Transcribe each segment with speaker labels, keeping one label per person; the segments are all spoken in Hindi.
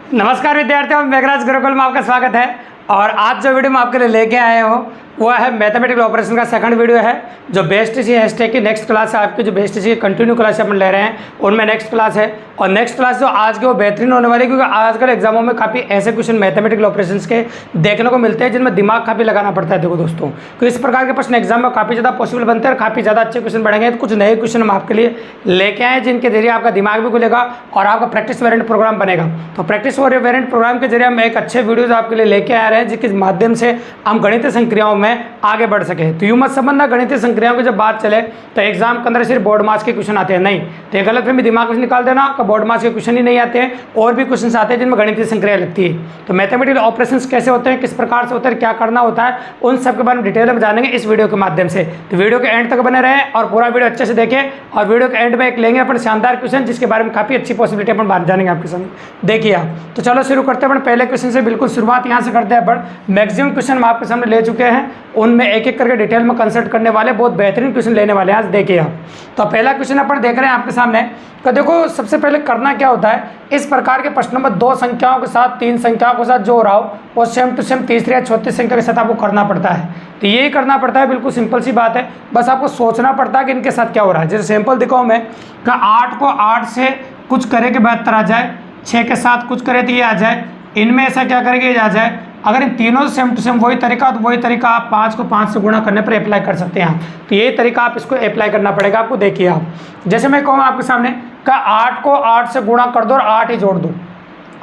Speaker 1: नमस्कार विद्यार्थियों, मेघराज गुरुकुल में आपका स्वागत है। और आज जो वीडियो मैं आपके लिए लेके आए हूँ वो है मैथमेटिकल ऑपरेशन का सेकंड वीडियो है, जो बेस्ट सी हैशटैग की नेक्स्ट क्लास है आपकी। जो बेस्ट सी कंटिन्यू क्लास अपन ले रहे हैं उनमें नेक्स्ट क्लास है, और नेक्स्ट क्लास जो आज के वो बेहतरीन होने वाली है, क्योंकि आजकल एग्जामों में काफ़ी ऐसे क्वेश्चन मैथमेटिकल ऑपरेशंस के देखने को मिलते हैं जिनमें दिमाग काफ़ी लगाना पड़ता है। देखो दोस्तों, तो इस प्रकार के प्रश्न एग्जाम में काफ़ी ज़्यादा पॉसिबल बनते हैं और काफ़ी ज़्यादा अच्छे क्वेश्चन बढ़ेंगे। तो कुछ नए क्वेश्चन हम आपके लिए लेके आए जिनके जरिए आपका दिमाग भी खुलेगा और आपका प्रैक्टिस वेरिएंट प्रोग्राम बनेगा। तो प्रैक्टिस वेरिएंट प्रोग्राम के जरिए हम एक अच्छे वीडियोज आपके लिए लेके आ रहे हैं जिसके माध्यम से हम गणितीय संक्रियाओं में आगे बढ़ सके। तो यूं मत समझना गणितीय संक्रियाओं की जब बात चले तो एग्जाम के अंदर सिर्फ बोर्ड मार्क्स के क्वेश्चन आते हैं, नहीं। तो ये गलत फहमी दिमाग से निकाल देना कि बोर्ड मार्क्स के क्वेश्चन ही नहीं आते हैं, और भी क्वेश्चन आते हैं जिनमें गणितीय संक्रिया लगती है। तो मैथमेटिकल ऑपरेशंस कैसे होते हैं, किस प्रकार से होते हैं, क्या करना होता है, उन सब के बारे में डिटेल में जानेंगे इस वीडियो के माध्यम से। तो वीडियो के एंड तक बने रहें और पूरा वीडियो अच्छे से देखें, और वीडियो के एंड में एक लेंगे अपन शानदार क्वेश्चन जिसके बारे में काफ़ी अच्छी पॉसिबिलिटी अपन बात जानेंगे आपके सामने। देखिए आप, तो चलो शुरू करते हैं अपन पहले क्वेश्चन से। बिल्कुल शुरुआत यहाँ से करते हैं अपन। मैक्सिमम क्वेश्चन हम आपके सामने ले चुके हैं, उनमें एक एक करके डिटेल में कंसल्ट करने वाले बहुत बेहतरीन क्वेश्चन लेने वाले हैं आज। देखिए आप, तो पहला क्वेश्चन अपन देख रहे हैं आपके सामने। तो देखो सबसे पहले करना क्या होता है, इस प्रकार के प्रश्नों में दो संख्याओं के साथ तीन संख्याओं के साथ जो हो रहा हो वो सेम टू सेम तीसरी या चौथी संख्या के साथ आपको करना पड़ता है। तो यही करना पड़ता है, बिल्कुल सिंपल सी बात है। बस आपको सोचना पड़ता है कि इनके साथ क्या हो रहा है। जैसे सिंपल दिखाऊँ मैं, कि 8 को 8 से कुछ करे के बाद आ जाए, 6 के साथ कुछ करे तो ये आ जाए, इनमें ऐसा क्या करेंगे ये आ जाए। अगर इन तीनों सेम टू सेम वही तरीका, तो वही तरीका आप 5 को 5 से गुणा करने पर अप्लाई कर सकते हैं। तो यही तरीका आप इसको अप्लाई करना पड़ेगा आपको। देखिए आप, जैसे मैं कहूँ आपके सामने का 8 को 8 से गुणा कर दो और 8 ही जोड़ दो।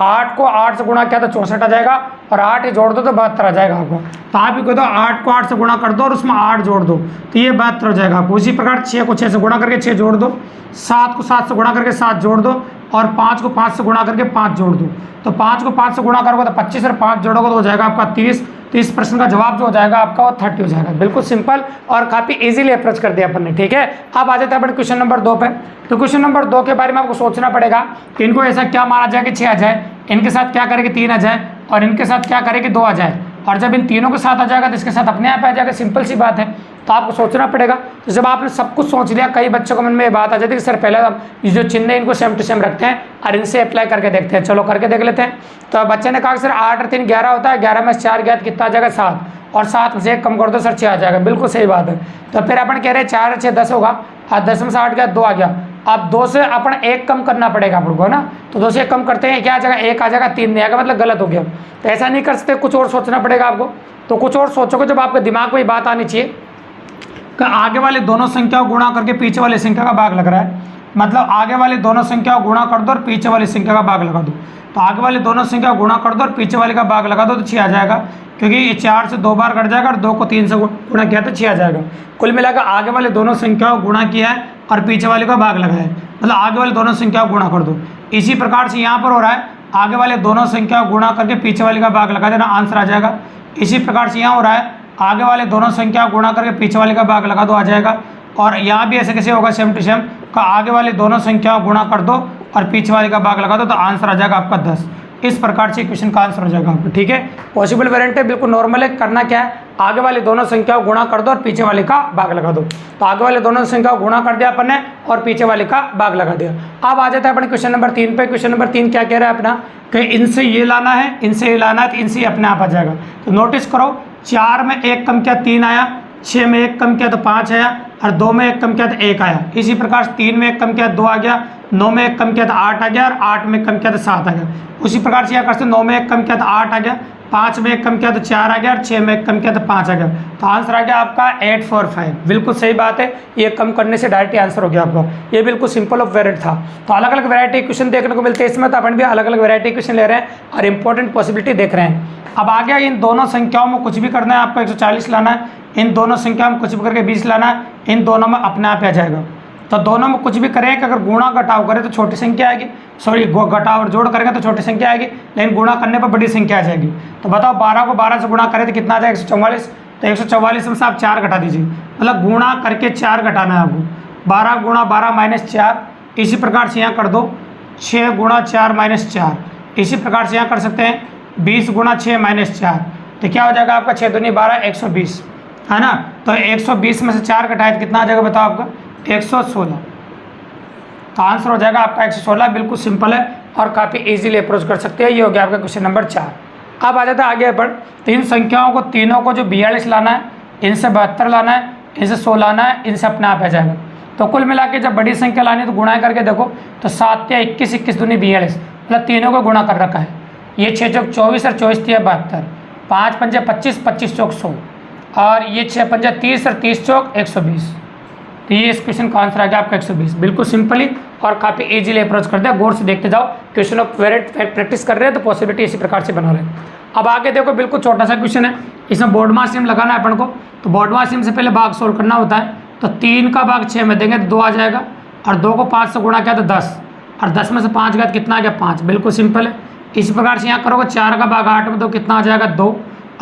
Speaker 1: 8 को 8 से गुणा किया तो 64 आ जाएगा, और 8 ही जोड़ दो तो 72 आ जाएगा आपको। तो आप ही कह दो 8 को 8 से गुणा कर दो और उसमें 8 जोड़ दो तो ये 72 हो जाएगा आपको। उसी प्रकार 6 को 6 से गुणा करके 6 जोड़ दो, 7 को 7 से गुणा करके 7 जोड़ दो, और 5 को 5 से गुणा करके 5 जोड़ दो। तो 5 को 5 से गुणा करोगे तो 25 और 5 जोड़ोगे तो हो जाएगा आपका 30। तो इस प्रश्न का जवाब जो हो जाएगा आपका वो 30 हो जाएगा। बिल्कुल सिंपल और काफ़ी इजीली अप्रोच कर दिया अपन ने, ठीक है। अब आ जाते हैं अपन क्वेश्चन नंबर 2 पे। तो क्वेश्चन नंबर 2 के बारे में आपको सोचना पड़ेगा कि इनको ऐसा क्या माना जाए कि 6 आ जाए, इनके साथ क्या करें कि 3 आ जाए, और इनके साथ क्या करें कि 2 आ जाए। और जब इन तीनों के साथ आ जाएगा तो इसके साथ अपने आप आ जाएगा। सिंपल सी बात है। तो आपको सोचना पड़ेगा। तो जब आपने सब कुछ सोच लिया, कई बच्चों के मन में ये बात आ जाती है कि सर पहले ये जो चिन्ह है इनको सेम टू सेम रखते हैं और इनसे अप्लाई करके देखते हैं। चलो करके देख लेते हैं। तो बच्चे ने कहा कि सर 8 और 3 11 होता है, 11 में 4 गया कितना आ जाएगा 7, और 7 में से 1 कम कर दो सर 6 आ जाएगा। बिल्कुल सही बात है। तो फिर अपन कह रहे हैं 4 और 6 10 होगा, और 10 में से 8 गया 2 आ गया। अब 2 से अपन 1 कम करना पड़ेगा अपन को, ना। तो 2 से 1 कम करते हैं, क्या आ जाएगा 1 आ जाएगा, 3 नहीं आएगा, मतलब गलत हो गया। तो ऐसा नहीं कर सकते, कुछ और सोचना पड़ेगा आपको। तो कुछ और सोचोगे जब आपके दिमाग में ये बात आनी चाहिए कि आगे वाले दोनों संख्याओं गुणा करके पीछे वाली संख्या का भाग लग रहा है। मतलब आगे वाली दोनों संख्याओं गुणा कर दो और पीछे वाली संख्या का भाग लगा दो। तो आगे वाली दोनों संख्या गुणा कर दो और पीछे वाले का भाग लगा दो तो 6 आ जाएगा, क्योंकि ये 4 से 2 बार कट जाएगा और 2 को 3 से गुणा किया तो 6 आ जाएगा। कुल मिलाकर आगे वाले दोनों संख्याओं गुणा किया है और पीछे वाले का भाग लगाया है, मतलब आगे वाले दोनों संख्याओं गुणा कर दो। इसी प्रकार से यहाँ पर हो रहा है, आगे वाले दोनों संख्याओं गुणा करके पीछे वाले का भाग लगा देना, आंसर आ जाएगा। इसी प्रकार से यहाँ हो रहा है, आगे वाले दोनों संख्या गुणा करके पीछे वाले का भाग लगा दो, आ जाएगा। और यहाँ भी ऐसे कैसे होगा, सेम टू सेम का आगे वाले दोनों संख्या गुणा कर दो और पीछे वाले का भाग लगा दो तो आंसर आ जाएगा आपका 10। इस प्रकार से क्वेश्चन का आंसर हो जाएगा आपको, ठीक है। पॉसिबल वेरिएंट है, बिल्कुल नॉर्मल है। करना क्या है, आगे वाले दोनों संख्याओं गुणा कर दो और पीछे वाले का भाग लगा दो। तो आगे वाले दोनों संख्याओं गुणा कर दिया अपन ने और पीछे वाले का भाग लगा दिया। अब आ जाता है अपने क्वेश्चन नंबर 3 पे। क्वेश्चन नंबर 3 क्या कह रहा है अपना, कि इनसे ये लाना है, इनसे ये लाना है, तो इनसे अपने आप आ जाएगा। तो नोटिस करो, 4 में 1 कम किया 3 आया, 6 में 1 कम किया तो 5 आया, और 2 में 1 कम किया तो 1 आया। इसी प्रकार से 3 में 1 कम किया 2 आ गया, 9 में 1 कम किया तो 8 आ गया, और 8 में 1 कम किया तो 7 आ गया। उसी प्रकार से यहाँ करते 9 में 1 कम किया तो 8 आ गया, 5 में 1 कम किया तो 4 आ गया, और 6 में 1 कम किया तो 5 आ गया। तो आंसर आ गया आपका 845। बिल्कुल सही बात है, ये कम करने से डायरेक्ट आंसर हो गया आपका। ये बिल्कुल सिंपल ऑफ वेरिएंट था। तो अलग अलग वैरायटी क्वेश्चन देखने को मिलते हैं इसमें, तो अपन भी अलग अलग वैरायटी क्वेश्चन ले रहे हैं और इंपॉर्टेंट पॉसिबिलिटी देख रहे हैं। अब आ गया, इन दोनों संख्याओं में कुछ भी करना है आपको, 140 लाना है। इन दोनों संख्याओं में कुछ भी करके 20 लाना है। इन दोनों में अपने आप आ जाएगा। तो दोनों में कुछ भी करें कि अगर गुणा घटाव करें तो छोटी संख्या आएगी, सॉरी घटाव और जोड़ करेंगे तो छोटी संख्या आएगी, लेकिन गुणा करने पर बड़ी संख्या आ जाएगी। तो बताओ 12 को 12 से गुणा करें तो कितना आ जाएगा 144। तो 144 में से आप 4 घटा दीजिए, मतलब गुणा करके 4 घटाना है आपको। 12 गुणा 12 माइनस 4। इसी प्रकार से यहाँ कर दो 6 गुणा 4 माइनस 4। इसी प्रकार से यहाँ कर सकते हैं 20 गुणा 6 माइनस 4। तो क्या हो जाएगा आपका 6 दूनी 12 120, है ना। तो 120 में से 4 घटाए तो कितना आ जाएगा बताओ आपका 116। तो आंसर हो जाएगा आपका 116। बिल्कुल सिंपल है और काफ़ी इजीली अप्रोच कर सकते हैं। ये हो गया आपका क्वेश्चन नंबर 4। अब आ जाता है आगे अपन, तीन संख्याओं को तीनों को जो 42 लाना है, इनसे 72 लाना है, इनसे 100 लाना है, इनसे अपने आप आ जाएगा। तो कुल मिला के जब बड़ी संख्या लानी है तो गुणा करके देखो, तो 7 या 21, 21 दूनी 42, मतलब तीनों को गुणा कर रखा है। ये 6 चौक 24 और 24 तिया 72, 5 पंजे 25, 25 चौक 100, और ये 6 पंजे 30 और 30 चौक 120। तो ये इस क्वेश्चन का आंसर आ गया आपका 120। बिल्कुल सिंपली और काफ़ी इजीली अप्रोच करते हैं। गौर से देखते जाओ, क्वेश्चन ऑफ वेरिएट प्रैक्टिस कर रहे हैं तो पॉसिबिलिटी इसी प्रकार से बना रहे हैं। अब आगे देखो, बिल्कुल छोटा सा क्वेश्चन है, इसमें बोर्ड मास नियम लगाना है अपन को। तो बोर्ड मास नियम से पहले भाग सोल्व करना होता है। तो 3 का भाग 6 में देंगे तो 2 आ जाएगा, और 2 को 5 से गुणा किया तो 10, और 10 में से 5 गया तो कितना आ गया 5। बिल्कुल सिंपल है। इसी प्रकार से यहाँ करोगे 4 का भाग 8 में तो कितना आ जाएगा 2,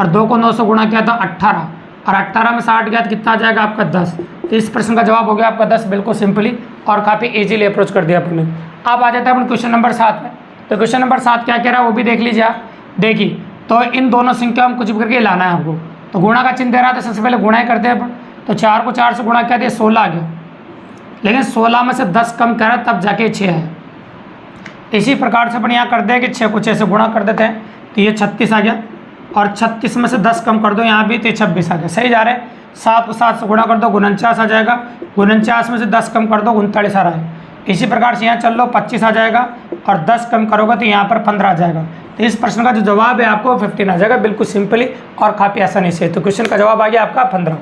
Speaker 1: और 2 को 9 से गुणा किया तो 18, और 18 में से 8 गया तो कितना आ जाएगा आपका 10। तो इस प्रश्न का जवाब हो गया आपका 10। बिल्कुल सिंपली और काफ़ी इजीली अप्रोच कर दिया आपने। अब आ जाता है अपन क्वेश्चन नंबर 7 में। तो क्वेश्चन नंबर 7 क्या कह रहा है वो भी देख लीजिए आप। देखिए, तो इन दोनों संख्याओं में कुछ भी करके लाना है आपको। तो गुणा का चिन्ह दे रहा था, सबसे पहले गुणा ही करते हैं अपन। तो 4 को 4 से गुणा किया तो 16 आ गया, लेकिन 16 में से 10 कम कह रहा है तब जाके 6 है। इसी प्रकार से अपन यहाँ करते हैं कि 6 को 6 से गुणा कर देते हैं, तो ये 36 आ गया, और 36 में से 10 कम कर दो यहाँ भी तो 26 आ गया। सही जा रहे हैं। 7 को 7 से गुणा कर दो 49 आ जाएगा, 49 में से 10 कम कर दो 39 आ रहा है। इसी प्रकार से यहाँ चल लो 25 आ जाएगा, और 10 कम करोगे तो यहाँ पर 15 आ जाएगा। तो इस प्रश्न का जो जवाब है आपको 15 आ जाएगा। बिल्कुल सिंपली और काफ़ी आसानी से। तो क्वेश्चन का जवाब आ गया आपका 15।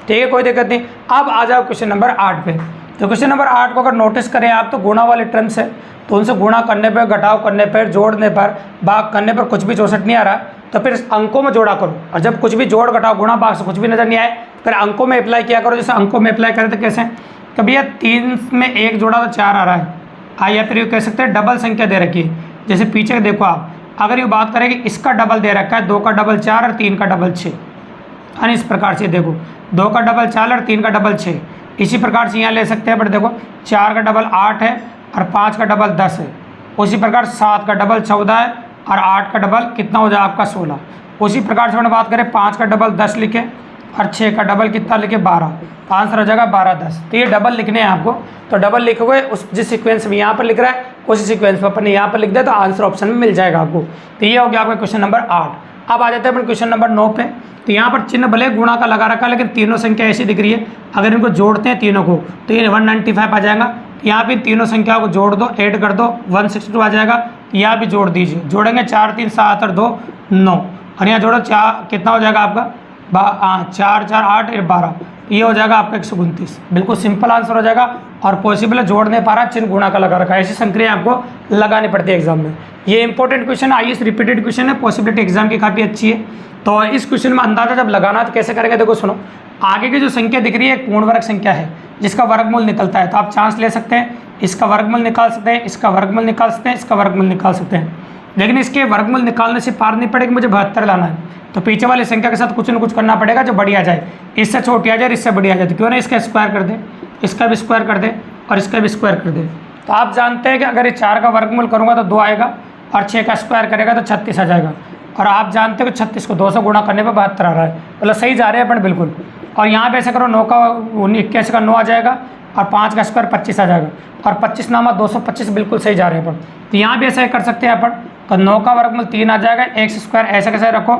Speaker 1: ठीक है, कोई दिक्कत नहीं। अब आ जाओ क्वेश्चन नंबर 8 पे। तो क्वेश्चन नंबर 8 को अगर नोटिस करें आप, तो गुणा वाले टर्म्स है, तो उनसे गुणा करने पर, घटाव करने पर, जोड़ने पर, भाग करने पर कुछ भी 64 नहीं आ रहा, तो फिर अंकों में जोड़ा करो। और जब कुछ भी जोड़ घटाव गुणा भाग से कुछ भी नजर नहीं आए, फिर अंकों में अप्लाई किया करो। जैसे अंकों में अप्लाई करें तो कैसे, कभी यह 3 में 1 जोड़ा तो 4 आ रहा है, या फिर ये कह सकते हैं डबल संख्या दे रखी है। जैसे पीछे देखो आप, अगर ये बात करें कि इसका डबल दे रखा है, 2 का डबल 4 और 3 का डबल 6, यानी इस प्रकार से देखो 2 का डबल 4 और 3 का डबल 6। इसी प्रकार से यहाँ ले सकते हैं, बट देखो 4 का डबल 8 है और 5 का डबल 10 है। उसी प्रकार 7 का डबल 14 है और 8 का डबल कितना हो जाए आपका 16। उसी प्रकार से अपन बात करें 5 का डबल 10 लिखे और 6 का डबल कितना लिखे 12, तो आंसर हो जाएगा 12 10। तो ये डबल लिखने हैं आपको, तो डबल लिखोगे उस जिस सीक्वेंस में यहाँ पर लिख रहा है उसी सीक्वेंस में अपन ने यहाँ पर लिख दिया, तो आंसर ऑप्शन में मिल जाएगा आपको। तो ये हो गया आपका क्वेश्चन नंबर 8। अब आ जाते हैं अपन क्वेश्चन नंबर 9 पे। तो यहाँ पर चिन्ह भले गुणा का लगा रखा है, लेकिन तीनों संख्या ऐसी दिख रही है, अगर इनको जोड़ते हैं तीनों को तो ये 195 आ जाएगा। यहाँ भी तीनों संख्याओं को जोड़ दो, ऐड कर दो, 162 आ जाएगा। यहाँ भी जोड़ दीजिए, जोड़ेंगे 4 3 7 और 2 9, और यहाँ जोड़ो 4 कितना हो जाएगा आपका 4 4 8 12, ये हो जाएगा आपका 129। बिल्कुल सिंपल आंसर हो जाएगा। और पॉसिबल है, जोड़ नहीं पा रहा, चिन्ह गुणा का लगा रखा है। ऐसी संक्रिया आपको लगानी पड़ती है एग्जाम में। ये इंपॉर्टेंट क्वेश्चन है, IAS रिपीटेड क्वेश्चन है, पॉसिबिलिटी एग्जाम की काफ़ी अच्छी है। तो इस क्वेश्चन में अंदाजा जब लगाना तो कैसे करेंगे, देखो सुनो। आगे की जो संख्या दिख रही है एक पूर्ण वर्ग संख्या है जिसका वर्गमूल निकलता है, तो आप चांस ले सकते हैं, इसका वर्गमूल निकाल सकते हैं, इसका वर्गमूल निकाल सकते हैं, इसका वर्गमूल निकाल सकते हैं। लेकिन इसके वर्गमूल निकालने से पार नहीं पड़ेगी, मुझे 72 लाना है, तो पीछे वाली संख्या के साथ कुछ न कुछ करना पड़ेगा जो बड़ी आ जाए। इससे छोटी आ जाए, इससे बड़ी आ जाए, तो क्यों ना इसका स्क्वायर कर दे, इसका भी स्क्वायर कर दे और इसका भी स्क्वायर कर दे। तो आप जानते हैं कि अगर ये 4 का वर्गमूल करूँगा तो 2 आएगा, और 6 का स्क्वायर करेगा तो 36 आ जाएगा। और आप जानते हो कि 36 को 2 से गुणा करने पर 72 आ रहा है, मतलब सही जा रहे हैं अपन बिल्कुल। और यहाँ पे ऐसे करो 9 का 81 का 9 आ जाएगा, और 5 का स्क्वायर 25 आ जाएगा, और 25 नामा 225, बिल्कुल सही जा रहे हैं अपन। तो यहाँ भी ऐसा ही कर सकते हैं अपन। तो 9 का वर्गमूल 3 आ जाएगा, x स्क्वायर ऐसा कैसे रखो,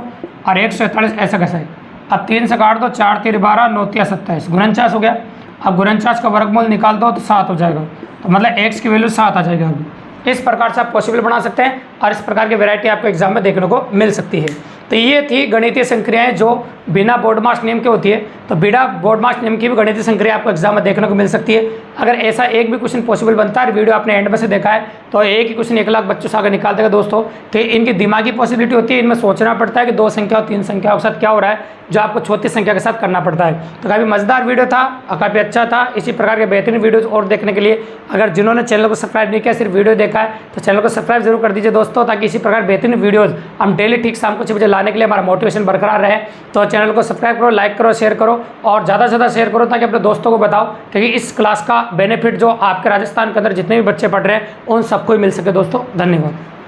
Speaker 1: और 147 ऐसा कैसा है। अब 3 से काट दो, 4 3 12 9 3 27, 49 हो गया। अब 49 का वर्गमूल निकाल दो तो 7 हो जाएगा, तो मतलब x की वैल्यू 7 आ जाएगा। अभी इस प्रकार से आप पॉसिबल बना सकते हैं, और इस प्रकार की वैरायटी आपको एग्जाम में देखने को मिल सकती है। तो ये थी गणितीय संक्रियाएं जो बिना बोर्ड मार्क्स नियम के होती है। तो बिना बोर्ड मार्क्स नियम की भी गणितीय संक्रिया आपको एग्जाम में देखने को मिल सकती है। अगर ऐसा एक भी क्वेश्चन पॉसिबल बनता है, वीडियो आपने एंड में से देखा है, तो एक ही क्वेश्चन 1 लाख बच्चों से आगे निकाल देगा दोस्तों। तो इनकी दिमागी पॉसिबिलिटी होती है, इनमें सोचना पड़ता है कि 2 संख्या और 3 संख्याओं के साथ क्या हो रहा है, जो आपको 34 संख्या के साथ करना पड़ता है। तो काफ़ी मज़ेदार वीडियो था और काफ़ी अच्छा था। इसी प्रकार के बेहतरीन वीडियोज़ और देखने के लिए अगर जिन्होंने चैनल को सब्सक्राइब नहीं किया, सिर्फ वीडियो देखा है, तो चैनल को सब्सक्राइब जरूर कर दीजिए दोस्तों, ताकि इसी प्रकार बेहतरीन वीडियोज़ हम डेली ठीक शाम को 6 बजे लाने के लिए हमारा मोटिवेशन बरकरार रहे। तो चैनल को सब्सक्राइब करो, लाइक करो, शेयर करो, और ज़्यादा से ज़्यादा शेयर करो, ताकि अपने दोस्तों को बताओ, क्योंकि इस क्लास का बेनिफिट जो आपके राजस्थान के अंदर जितने भी बच्चे पढ़ रहे हैं उन सबको ही मिल सके दोस्तों। धन्यवाद।